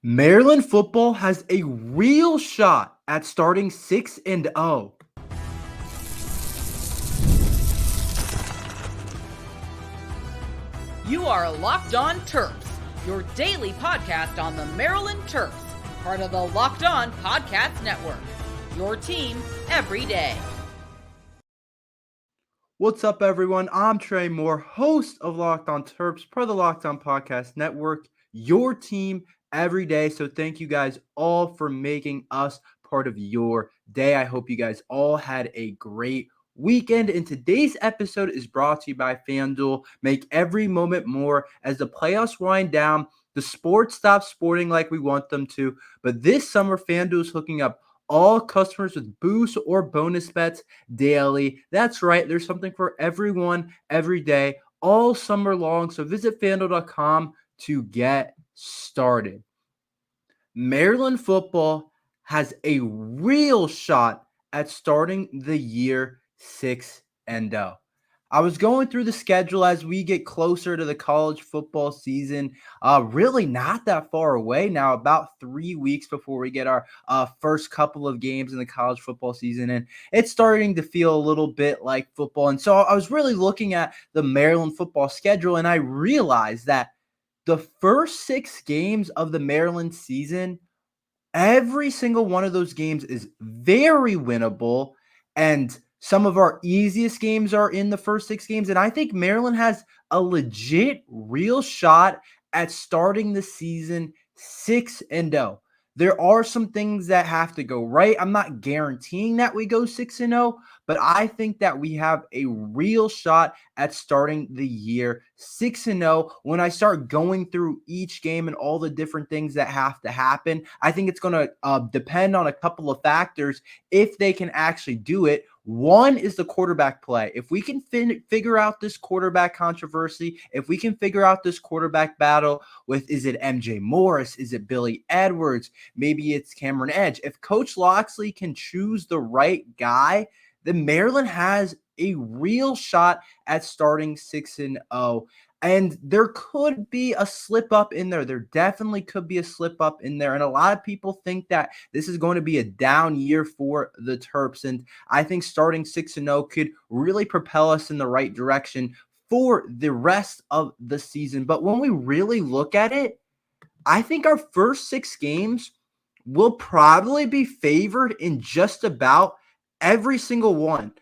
Maryland football has a real shot at starting 6-0. You are Locked On Terps, your daily podcast on the Maryland Terps, part of the Locked On Podcast Network. Your team every day. What's up, everyone? I'm Tre Moore, host of Locked On Terps, part of the Locked On Podcast Network, your team every day. So thank you guys all for making us part of your day. I hope you guys all had a great weekend. And today's episode is brought to you by FanDuel. Make every moment more as the playoffs wind down. The sports stop sporting like we want them to. But this summer, FanDuel is hooking up all customers with boost or bonus bets daily. That's right. There's something for everyone every day, all summer long. So visit FanDuel.com to get started. Maryland football has a real shot at starting the year 6-0. I was going through the schedule as we get closer to the college football season. Really not that far away now, about 3 weeks before we get our first couple of games in the college football season. And it's starting to feel a little bit like football. And so I was really looking at the Maryland football schedule, and I realized that the first 6 games of the Maryland season, every single one of those games is very winnable, and some of our easiest games are in the first 6 games. And I think Maryland has a legit, real shot at starting the season 6-0. There are some things that have to go right. I'm not guaranteeing that we go 6-0, but I think that we have a real shot at starting the year 6-0. When I start going through each game and all the different things that have to happen, I think it's going to depend on a couple of factors if they can actually do it. One is the quarterback play. If we can figure out this quarterback controversy, if we can figure out this quarterback battle with, is it MJ Morris? Is it Billy Edwards? Maybe it's Cameron Edge. If Coach Loxley can choose the right guy, then Maryland has a real shot at starting 6-0. And there could be a slip up in there. There definitely could be a slip up in there. And a lot of people think that this is going to be a down year for the Terps. And I think starting 6-0 could really propel us in the right direction for the rest of the season. But when we really look at it, I think our first 6 games will probably be favored in just about every single one.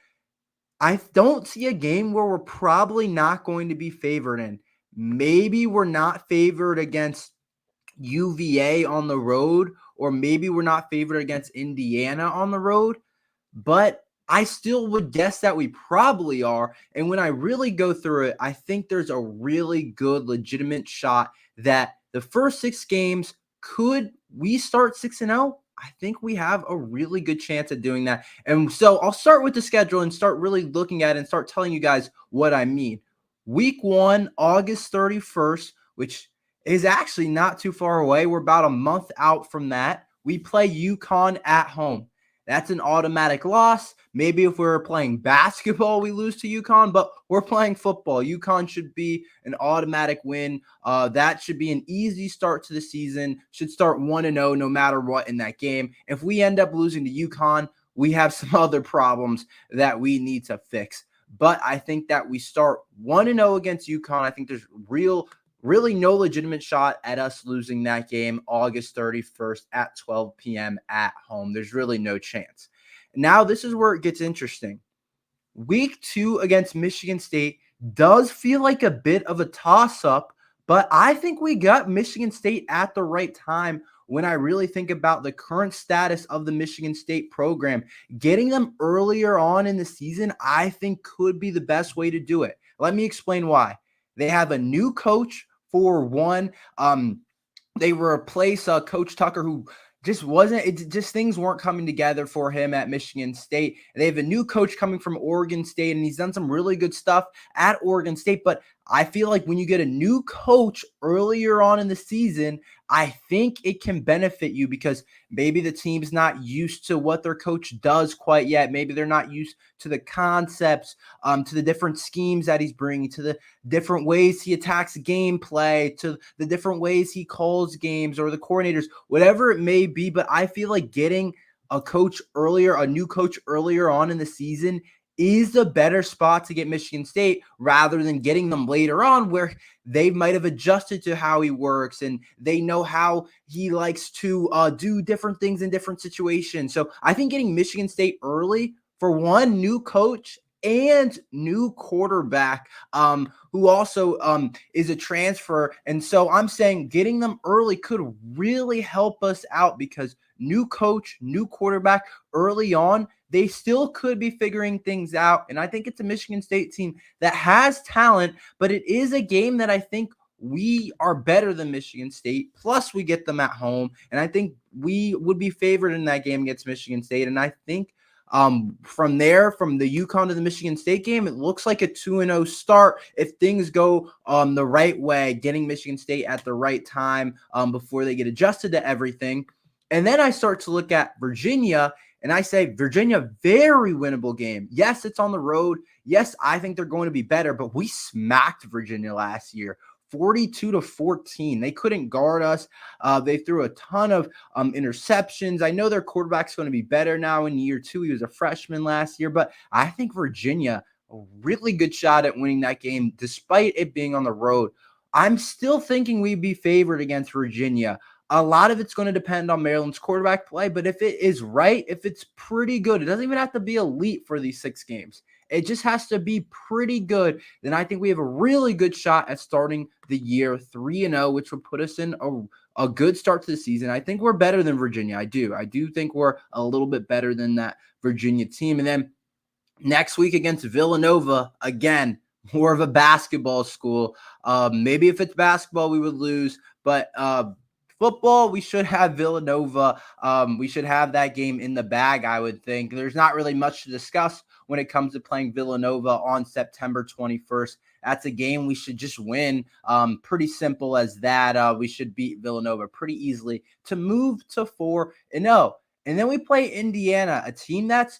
I don't see a game where we're probably not going to be favored in. Maybe we're not favored against UVA on the road, or maybe we're not favored against Indiana on the road, but I still would guess that we probably are. And when I really go through it, I think there's a really good, legitimate shot that the first 6 games, could we start 6-0? I think we have a really good chance at doing that. And so I'll start with the schedule and start really looking at it and start telling you guys what I mean. Week 1, August 31st, which is actually not too far away. We're about a month out from that. We play UConn at home. That's an automatic loss. Maybe if we were playing basketball, we lose to UConn, but we're playing football. UConn should be an automatic win. That should be an easy start to the season. Should start 1-0 no matter what in that game. If we end up losing to UConn, we have some other problems that we need to fix. But I think that we start 1-0 against UConn. I think there's really no legitimate shot at us losing that game August 31st at 12 p.m. at home. There's really no chance. Now, this is where it gets interesting. Week 2 against Michigan State does feel like a bit of a toss-up, but I think we got Michigan State at the right time when I really think about the current status of the Michigan State program. Getting them earlier on in the season, I think, could be the best way to do it. Let me explain why. They have a new coach, for one. They replace Coach Tucker, who just things weren't coming together for him at Michigan State. They have a new coach coming from Oregon State, and he's done some really good stuff at Oregon State. But I feel like when you get a new coach earlier on in the season, I think it can benefit you because maybe the team's not used to what their coach does quite yet. Maybe they're not used to the concepts, to the different schemes that he's bringing, to the different ways he attacks gameplay, to the different ways he calls games or the coordinators, whatever it may be. But I feel like getting a new coach earlier on in the season is the better spot to get Michigan State rather than getting them later on where they might have adjusted to how he works and they know how he likes to do different things in different situations. So I think getting Michigan State early for one, new coach and new quarterback who also is a transfer. And so I'm saying getting them early could really help us out because new coach, new quarterback early on, they still could be figuring things out. And I think it's a Michigan State team that has talent, but it is a game that I think we are better than Michigan State. Plus, we get them at home. And I think we would be favored in that game against Michigan State. And I think from there, from the UConn to the Michigan State game, it looks like a 2-0 start if things go the right way, getting Michigan State at the right time before they get adjusted to everything. And then I start to look at Virginia, and I say, Virginia, very winnable game. Yes, it's on the road. Yes, I think they're going to be better, but we smacked Virginia last year, 42-14. They couldn't guard us. They threw a ton of interceptions. I know their quarterback's going to be better now in year 2. He was a freshman last year, but I think Virginia, a really good shot at winning that game, despite it being on the road. I'm still thinking we'd be favored against Virginia. A lot of it's going to depend on Maryland's quarterback play, but if it is right, if it's pretty good, it doesn't even have to be elite for these 6 games. It just has to be pretty good. Then I think we have a really good shot at starting the year 3-0, which would put us in a good start to the season. I think we're better than Virginia. I do think we're a little bit better than that Virginia team. And then next week against Villanova, again, more of a basketball school. Maybe if it's basketball, we would lose, but football, we should have Villanova. We should have that game in the bag, I would think. There's not really much to discuss when it comes to playing Villanova on September 21st. That's a game we should just win. Pretty simple as that. We should beat Villanova pretty easily to move to 4-0. And then we play Indiana, a team that's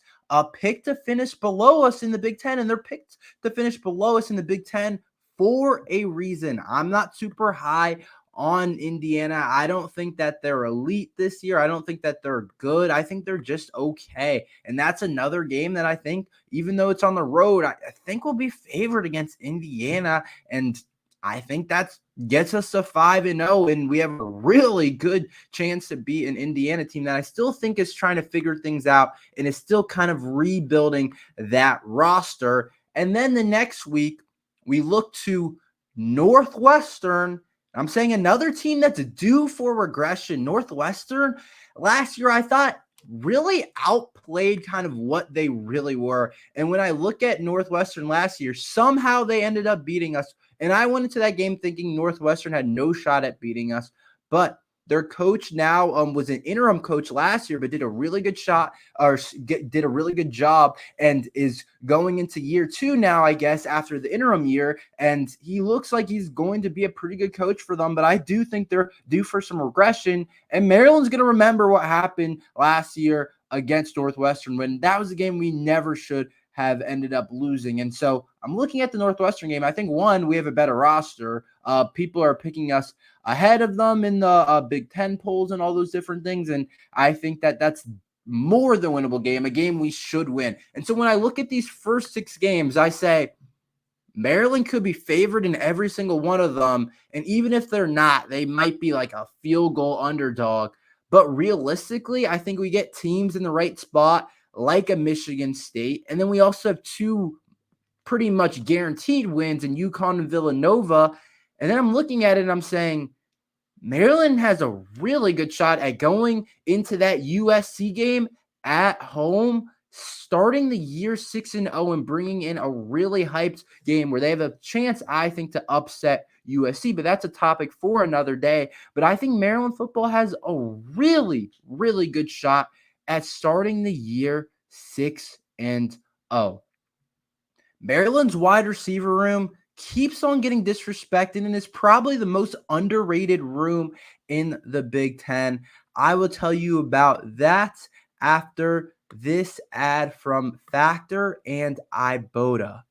picked to finish below us in the Big Ten, and they're picked to finish below us in the Big Ten for a reason. I'm not super high on Indiana. I don't think that they're elite this year. I don't think that they're good. I think they're just okay. And that's another game that I think, even though it's on the road, I think we'll be favored against Indiana. And I think that gets us to 5-0, and we have a really good chance to beat an Indiana team that I still think is trying to figure things out and is still kind of rebuilding that roster. And then the next week, we look to Northwestern. I'm saying another team that's due for regression. Northwestern, last year, I thought really outplayed kind of what they really were. And when I look at Northwestern last year, somehow they ended up beating us. And I went into that game thinking Northwestern had no shot at beating us. But their coach now was an interim coach last year, but did a really good did a really good job and is going into year 2 now, I guess, after the interim year. And he looks like he's going to be a pretty good coach for them. But I do think they're due for some regression. And Maryland's going to remember what happened last year against Northwestern when that was a game we never should have ended up losing. And so I'm looking at the Northwestern game. I think, one, we have a better roster. People are picking us ahead of them in the Big Ten polls and all those different things. And I think that that's more than winnable game, a game we should win. And so when I look at these first 6 games, I say Maryland could be favored in every single one of them. And even if they're not, they might be like a field goal underdog. But realistically, I think we get teams in the right spot, like a Michigan State. And then we also have 2 pretty much guaranteed wins in UConn and Villanova. And then I'm looking at it and I'm saying Maryland has a really good shot at going into that USC game at home, starting the year 6-0 and bringing in a really hyped game where they have a chance, I think, to upset USC. But that's a topic for another day. But I think Maryland football has a really, really good shot at starting the year 6-0. Maryland's wide receiver room keeps on getting disrespected and is probably the most underrated room in the Big Ten. I will tell you about that after this ad from Factor and Ibata.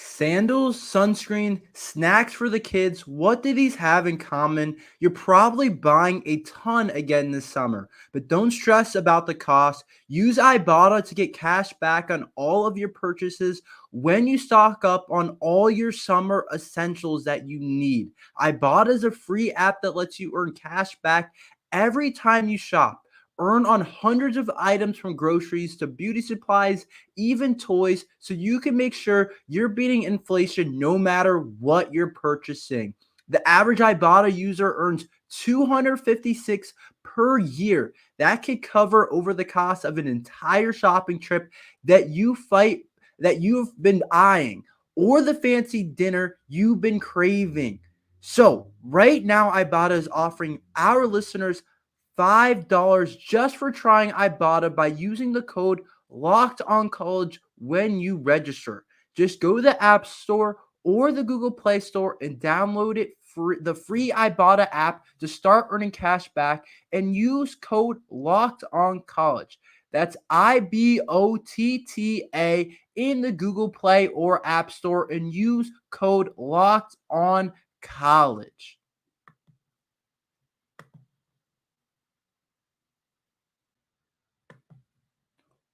Sandals, sunscreen, snacks for the kids. What do these have in common? You're probably buying a ton again this summer, but don't stress about the cost. Use Ibata to get cash back on all of your purchases when you stock up on all your summer essentials that you need. Ibata is a free app that lets you earn cash back every time you shop. Earn on hundreds of items from groceries to beauty supplies, even toys, so you can make sure you're beating inflation no matter what you're purchasing. The average Ibata user earns $256 per year. That could cover over the cost of an entire shopping trip that you've been eyeing, or the fancy dinner you've been craving. So right now, Ibata is offering our listeners $5 just for trying Ibata by using the code LOCKEDONCollege when you register. Just go to the App Store or the Google Play Store and download the free Ibata app to start earning cash back and use code LOCKEDONCollege. That's IBOTTA in the Google Play or App Store and use code LOCKEDONCollege.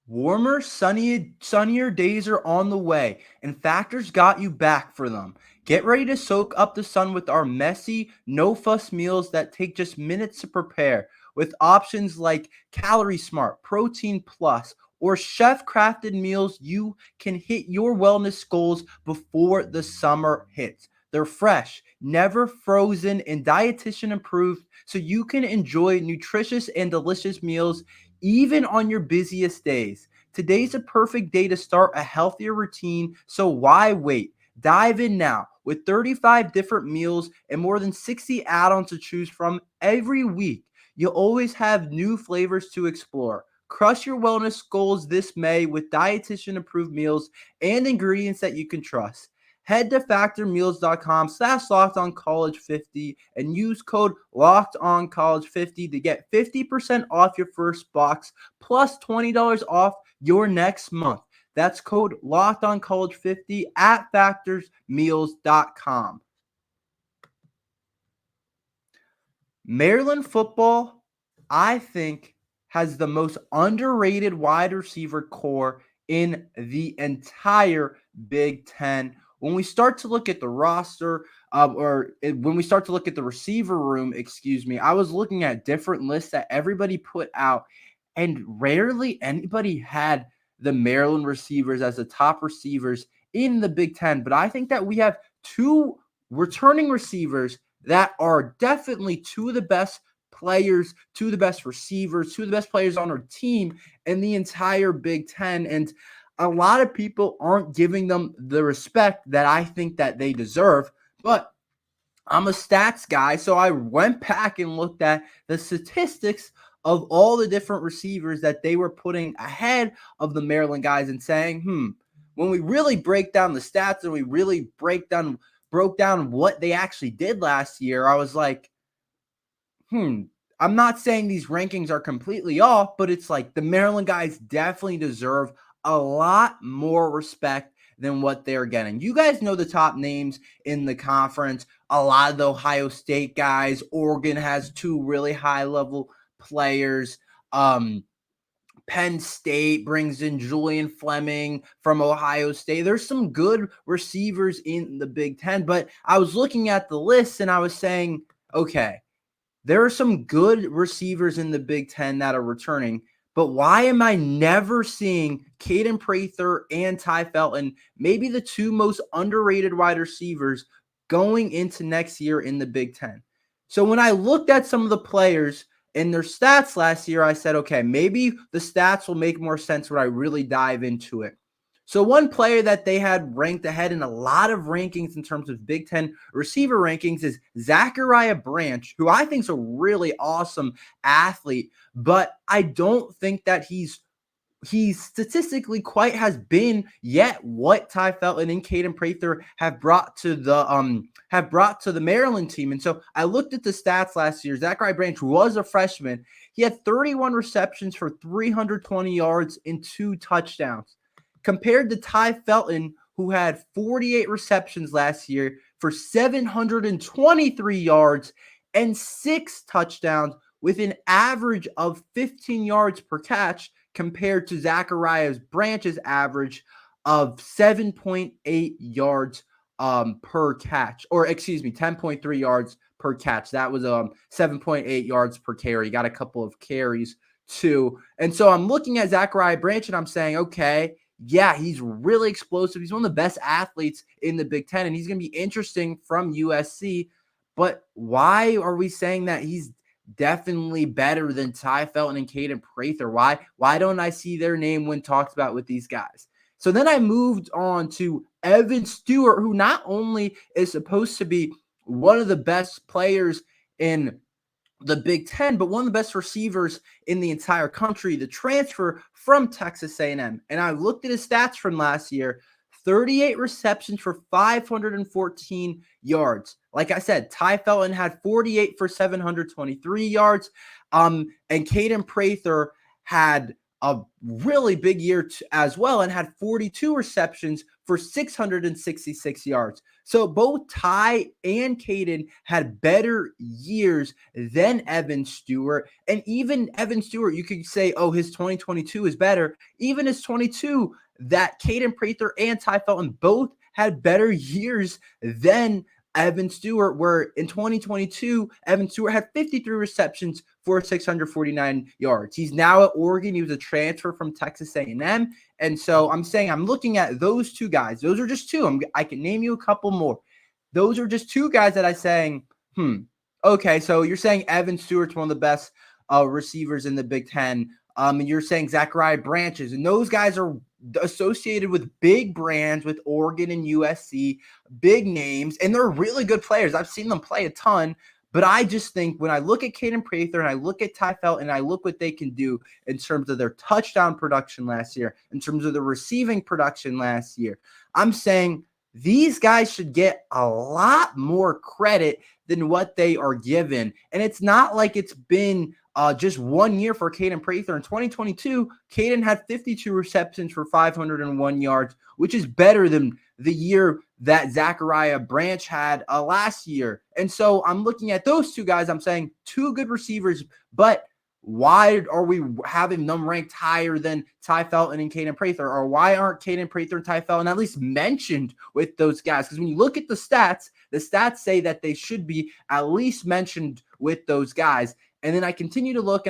Warmer, sunnier days are on the way, and Factor's got you back for them. Get ready to soak up the sun with our messy, no-fuss meals that take just minutes to prepare, with options like Calorie Smart, Protein Plus, or chef-crafted meals. You can hit your wellness goals before the summer hits. They're fresh, never frozen, and dietitian approved, so you can enjoy nutritious and delicious meals even on your busiest days. Today's a perfect day to start a healthier routine, so why wait? Dive in now. With 35 different meals and more than 60 add-ons to choose from every week, you'll always have new flavors to explore. Crush your wellness goals this May with dietitian-approved meals and ingredients that you can trust. Head to factormeals.com/LockedOnCollege50 and use code LockedOnCollege50 to get 50% off your first box plus $20 off your next month. That's code LockedOnCollege50 at factorsmeals.com. Maryland football, I think, has the most underrated wide receiver core in the entire Big Ten. When we start to look at the roster, when we start to look at the receiver room, I was looking at different lists that everybody put out, and rarely anybody had the Maryland receivers as the top receivers in the Big Ten. But I think that we have two returning receivers that are definitely two of the best players, two of the best receivers, two of the best players on our team in the entire Big Ten. And a lot of people aren't giving them the respect that I think that they deserve. But I'm a stats guy, so I went back and looked at the statistics of all the different receivers that they were putting ahead of the Maryland guys and saying, when we really break down the stats and we really broke down what they actually did last year, I was like, I'm not saying these rankings are completely off, but it's like the Maryland guys definitely deserve a lot more respect than what they're getting. You guys know the top names in the conference. A lot of the Ohio State guys. Oregon has two really high-level players. Penn State brings in Julian Fleming from Ohio State. There's some good receivers in the Big Ten, but I was looking at the list and I was saying, okay, there are some good receivers in the Big Ten that are returning, but why am I never seeing Caden Prather and Ty Felton, maybe the two most underrated wide receivers, going into next year in the Big Ten? So when I looked at some of the players and their stats last year, I said, okay, maybe the stats will make more sense when I really dive into it. So one player that they had ranked ahead in a lot of rankings in terms of Big Ten receiver rankings is Zachariah Branch, who I think is a really awesome athlete, but I don't think that he's he statistically quite has been yet what Ty Felton and Caden Prather have brought to the Maryland team. And so I looked at the stats last year. Zachariah Branch was a freshman. He had 31 receptions for 320 yards and 2 touchdowns, compared to Ty Felton, who had 48 receptions last year for 723 yards and 6 touchdowns, with an average of 15 yards per catch, compared to Zachariah Branch's average of 7.8 yards per catch, or excuse me, 10.3 yards per catch. That was 7.8 yards per carry. Got a couple of carries too. And so I'm looking at Zachariah Branch and I'm saying, okay, yeah, he's really explosive. He's one of the best athletes in the Big Ten, and he's going to be interesting from USC. But why are we saying that he's definitely better than Ty Felton and Caden Prather? Why don't I see their name when talked about with these guys? So then I moved on to Evan Stewart, who not only is supposed to be one of the best players in the Big Ten, but one of the best receivers in the entire country, the transfer from Texas A&M. And I looked at his stats from last year: 38 receptions for 514 yards. Like I said, Ty Felton had 48 for 723 yards. And Caden Prather had a really big year as well and had 42 receptions for 666 yards. So both Ty and Caden had better years than Evan Stewart. And even Evan Stewart, you could say, oh, his 2022 is better. Even his 22, that Caden Prather and Ty Felton both had better years than Evan Stewart, where in 2022, Evan Stewart had 53 receptions for 649 yards. He's now at Oregon. He was a transfer from Texas A&M. And so I'm saying I'm looking at those two guys. Those are just two. I can name you a couple more. Those are just two guys that I'm saying, okay, so you're saying Evan Stewart's one of the best receivers in the Big Ten. And you're saying Zachariah Branches, and those guys are associated with big brands with Oregon and USC, big names, and they're really good players. I've seen them play a ton, but I just think when I look at Caden Prather and I look at Ty Felton and I look what they can do in terms of their touchdown production last year, in terms of the receiving production last year, I'm saying these guys should get a lot more credit than what they are given. And it's not like it's been just 1 year for Caden Prather. In 2022, Caden had 52 receptions for 501 yards, which is better than the year that Zachariah Branch had last year. And so I'm looking at those two guys. I'm saying two good receivers, but why are we having them ranked higher than Ty Felton and Caden Prather? Or why aren't Caden Prather and Ty Felton at least mentioned with those guys? Because when you look at the stats say that they should be at least mentioned with those guys. And then I continue to look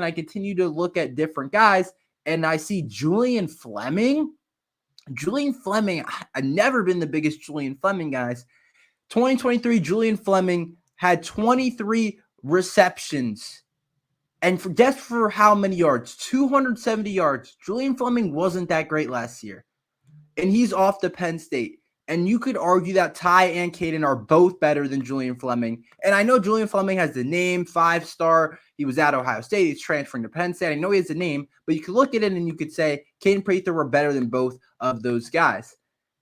at different guys, and I see Julian Fleming. I've never been the biggest Julian Fleming guys. 2023, Julian Fleming had 23 receptions. And guess for how many yards? 270 yards. Julian Fleming wasn't that great last year. And he's off to Penn State. And you could argue that Ty and Caden are both better than Julian Fleming. And I know Julian Fleming has the name, 5-star. He was at Ohio State. He's transferring to Penn State. I know he has the name, but you could look at it and you could say Caden Prather were better than both of those guys.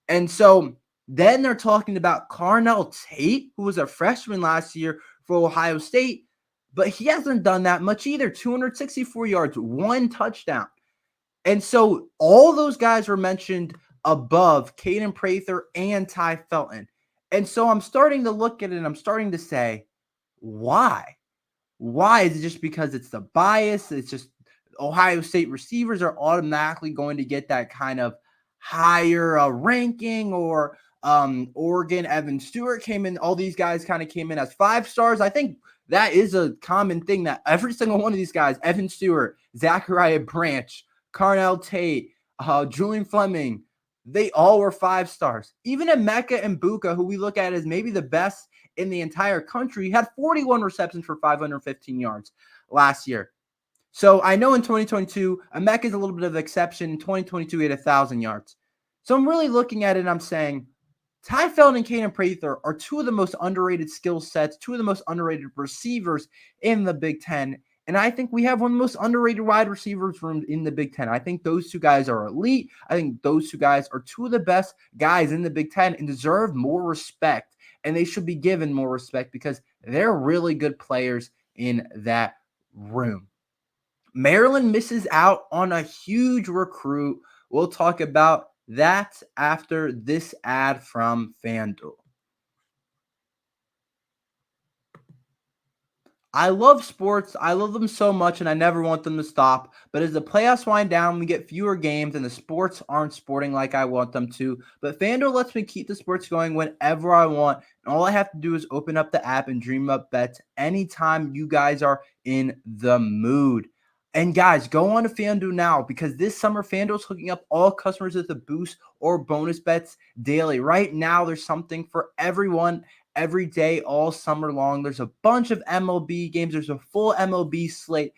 And so then they're talking about Carnell Tate, who was a freshman last year for Ohio State, but he hasn't done that much either. 264 yards, 1 touchdown. And so all those guys were mentioned above Caden Prather and Ty Felton. And so I'm starting to look at it and I'm starting to say, why? Why? Is it just because it's the bias? It's just Ohio State receivers are automatically going to get that kind of higher ranking, or Oregon, Evan Stewart came in. All these guys kind of came in as 5 stars. I think that is a common thing that every single one of these guys, Evan Stewart, Zachariah Branch, Carnell Tate, Julian Fleming, they all were 5 stars. Even Emeka Mbuka, who we look at as maybe the best in the entire country, had 41 receptions for 515 yards last year. So I know in 2022, Emeka is a little bit of an exception. In 2022, he had 1,000 yards. So I'm really looking at it and I'm saying, Ty Felton and Caden Prather are two of the most underrated skill sets, two of the most underrated receivers in the Big Ten. And I think we have one of the most underrated wide receivers rooms in the Big Ten. I think those two guys are elite. I think those two guys are two of the best guys in the Big Ten and deserve more respect. And they should be given more respect because they're really good players in that room. Maryland misses out on a huge recruit. We'll talk about that after this ad from FanDuel. I love sports. I love them so much, and I never want them to stop. But as the playoffs wind down, we get fewer games, and the sports aren't sporting like I want them to. But FanDuel lets me keep the sports going whenever I want. And all I have to do is open up the app and dream up bets anytime you guys are in the mood. And guys, go on to FanDuel now because this summer, FanDuel is hooking up all customers with a boost or bonus bets daily. Right now, there's something for everyone every day all summer long. There's a bunch of MLB games. There's a full MLB slate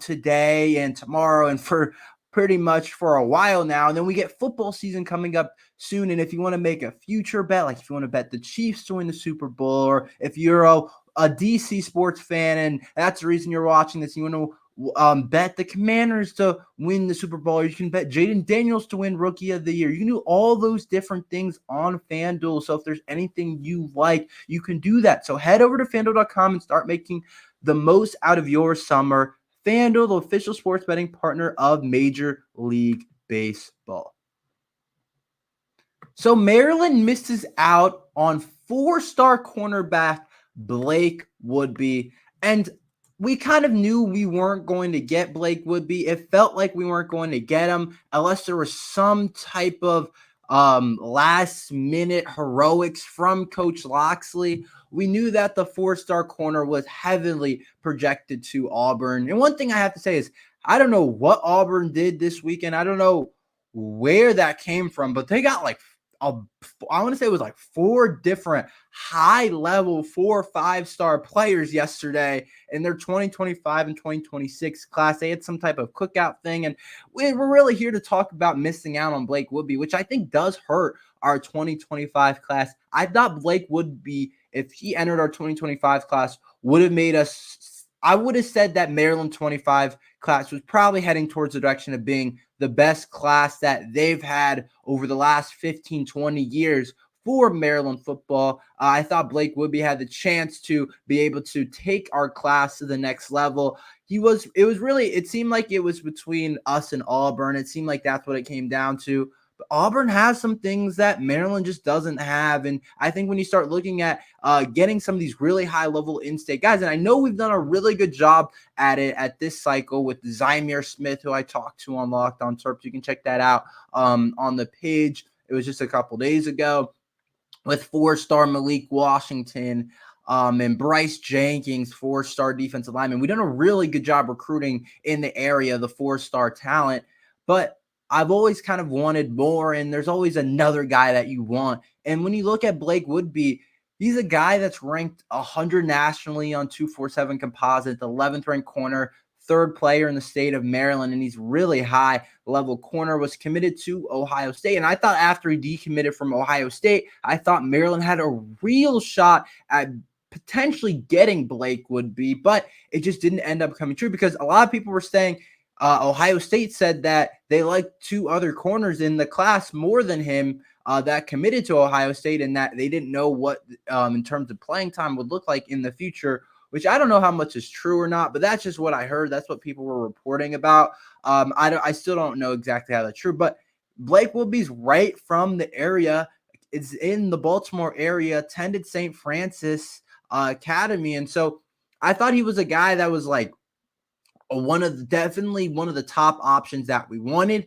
today and tomorrow and for pretty much for a while now. And then we get football season coming up soon. And if you want to make a future bet, like if you want to bet the Chiefs to win the Super Bowl, or if you're a DC sports fan and that's the reason you're watching this, you want to bet the Commanders to win the Super Bowl. You can bet Jaden Daniels to win Rookie of the Year. You can do all those different things on FanDuel. So if there's anything you like, you can do that. So head over to FanDuel.com and start making the most out of your summer. FanDuel, the official sports betting partner of Major League Baseball. So Maryland misses out on 4-star cornerback Blake Woodby. And we kind of knew we weren't going to get Blake Woodby. It felt like we weren't going to get him unless there was some type of last-minute heroics from Coach Loxley. We knew that the 4-star corner was heavily projected to Auburn. And one thing I have to say is I don't know what Auburn did this weekend. I don't know where that came from, but they got like I want to say it was like 4 different high-level 4 or 5-star players yesterday in their 2025 and 2026 class. They had some type of cookout thing, and we're really here to talk about missing out on Blake Woodby, which I think does hurt our 2025 class. I thought Blake Woodby, if he entered our 2025 class, would have made us – I would have said that Maryland 25 class was probably heading towards the direction of being the best class that they've had over the last 15, 20 years for Maryland football. I thought Blake Woodby had the chance to be able to take our class to the next level. It seemed like it was between us and Auburn. It seemed like that's what it came down to. But Auburn has some things that Maryland just doesn't have. And I think when you start looking at getting some of these really high-level in-state guys, and I know we've done a really good job at it at this cycle with Zymir Smith, who I talked to on Locked on Terps. You can check that out on the page. It was just a couple days ago with 4-star Malik Washington and Bryce Jenkins, 4-star defensive lineman. We've done a really good job recruiting in the area, the 4-star talent. But I've always kind of wanted more, and there's always another guy that you want. And when you look at Blake Woodby, he's a guy that's ranked 100 nationally on 247 composite, the 11th ranked corner, 3rd player in the state of Maryland, and he's really high-level corner, was committed to Ohio State. And I thought after he decommitted from Ohio State, I thought Maryland had a real shot at potentially getting Blake Woodby, but it just didn't end up coming true because a lot of people were saying Ohio State said that they liked 2 other corners in the class more than him that committed to Ohio State, and that they didn't know what in terms of playing time would look like in the future, which I don't know how much is true or not, but that's just what I heard. That's what people were reporting about. I still don't know exactly how that's true, but Blake Woodby's right from the area. It's in the Baltimore area, attended St. Francis Academy, and so I thought he was a guy that was like definitely one of the top options that we wanted.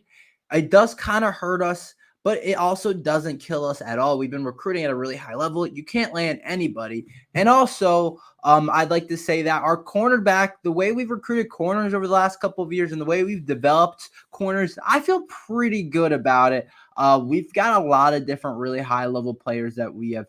It does kind of hurt us, but it also doesn't kill us at all. We've been recruiting at a really high level. You can't land anybody. And also, I'd like to say that our cornerback, the way we've recruited corners over the last couple of years and the way we've developed corners, I feel pretty good about it. We've got a lot of different really high-level players that we have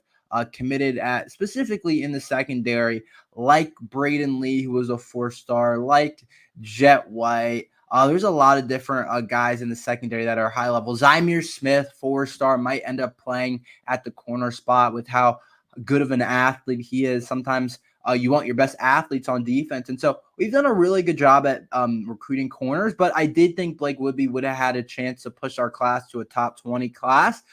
committed at, specifically in the secondary, like Braden Lee, who was a 4-star, like Jet White. There's a lot of different guys in the secondary that are high level. Zymir Smith, 4-star, might end up playing at the corner spot with how good of an athlete he is. Sometimes you want your best athletes on defense. And so we've done a really good job at recruiting corners, but I did think Blake Woodby would have had a chance to push our class to a top 20 class,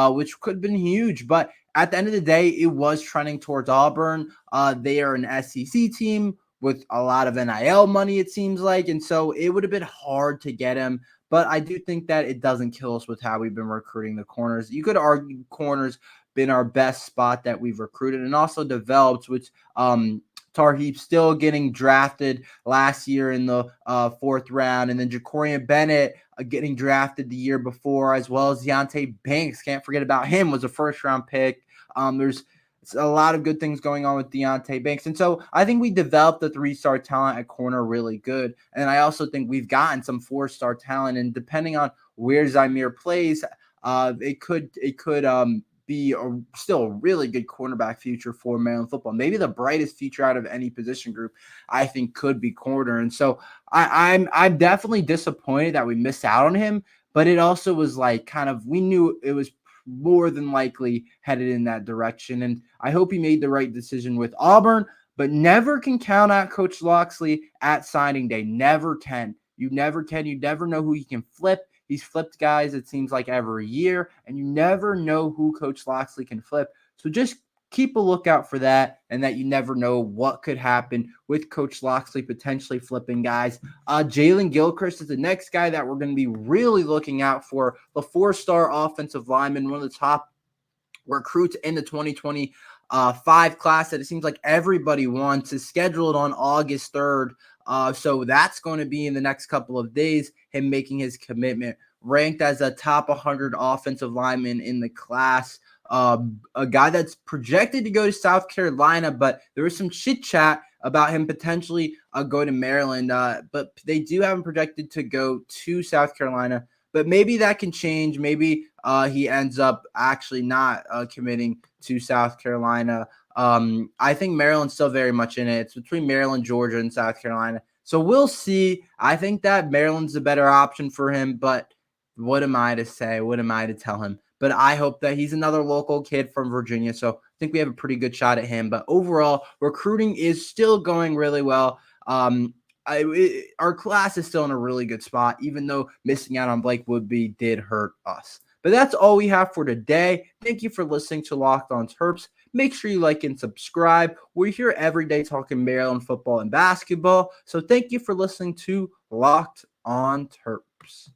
which could have been huge. But at the end of the day, it was trending towards Auburn. They are an SEC team with a lot of NIL money, it seems like. And so it would have been hard to get him. But I do think that it doesn't kill us with how we've been recruiting the corners. You could argue corners been our best spot that we've recruited and also developed, which Tarheeb still getting drafted last year in the 4th round, and then Jacorian Bennett getting drafted the year before, as well as Deonte Banks. Can't forget about him, was a 1st-round pick. There's a lot of good things going on with Deonte Banks. And so I think we developed the 3-star talent at corner really good. And I also think we've gotten some 4-star talent. And depending on where Zamir plays, it could be still a really good cornerback future for Maryland football. Maybe the brightest future out of any position group, I think, could be corner. And so I'm definitely disappointed that we missed out on him, but it also was like kind of, we knew it was more than likely headed in that direction. And I hope he made the right decision with Auburn, but never can count out Coach Locksley at signing day. Never can. You never can. You never know who he can flip. He's flipped guys, it seems like, every year, and you never know who Coach Locksley can flip. So just keep a lookout for that, and that you never know what could happen with Coach Locksley potentially flipping guys. Jalen Gilchrist is the next guy that we're going to be really looking out for, the 4-star offensive lineman, one of the top recruits in the 2025 class that it seems like everybody wants, is scheduled on August 3rd. So that's going to be in the next couple of days, him making his commitment, ranked as a top 100 offensive lineman in the class. A guy that's projected to go to South Carolina, but there was some chit chat about him potentially go to Maryland. But they do have him projected to go to South Carolina. But maybe that can change. Maybe he ends up actually not committing to South Carolina. I think Maryland's still very much in it. It's between Maryland, Georgia, and South Carolina. So we'll see. I think that Maryland's a better option for him, but what am I to say? What am I to tell him? But I hope that he's another local kid from Virginia. So I think we have a pretty good shot at him. But overall, recruiting is still going really well. Our class is still in a really good spot, even though missing out on Blake Woodby did hurt us. But that's all we have for today. Thank you for listening to Locked On Terps. Make sure you like and subscribe. We're here every day talking Maryland football and basketball. So thank you for listening to Locked On Terps.